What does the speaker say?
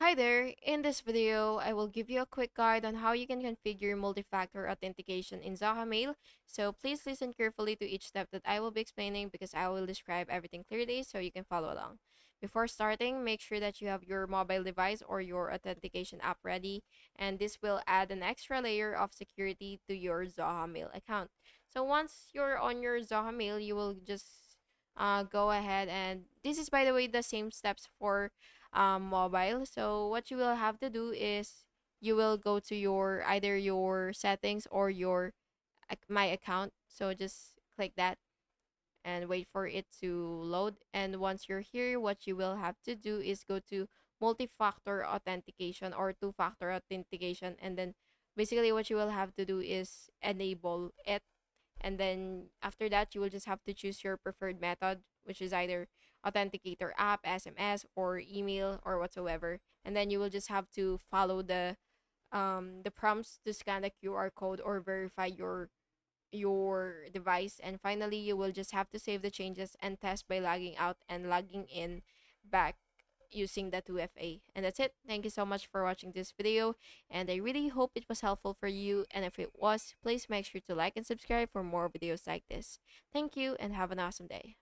Hi there, in this video, I will give you a quick guide on how you can configure multi-factor authentication in Zoho Mail. So please listen carefully to each step that I will be explaining because I will describe everything clearly so you can follow along. Before starting, make sure that you have your mobile device or your authentication app ready, and this will add an extra layer of security to your Zoho Mail account. So once you're on your Zoho Mail, you will just go ahead, and this is, by the way, the same steps for mobile. So what you will have to do is you will go to your either your settings or your my account. So just click that and wait for it to load. And once you're here, what you will have to do is go to multi-factor authentication or two-factor authentication, and then basically what you will have to do is enable it. And then after that, you will just have to choose your preferred method, which is either authenticator app, SMS, or email, or whatsoever. And then you will just have to follow the prompts to scan the QR code or verify your device. And finally, you will just have to save the changes and test by logging out and logging in back using the 2FA. And that's it. Thank you so much for watching this video, and I really hope it was helpful for you. And if it was, please make sure to like and subscribe for more videos like this. Thank you and have an awesome day.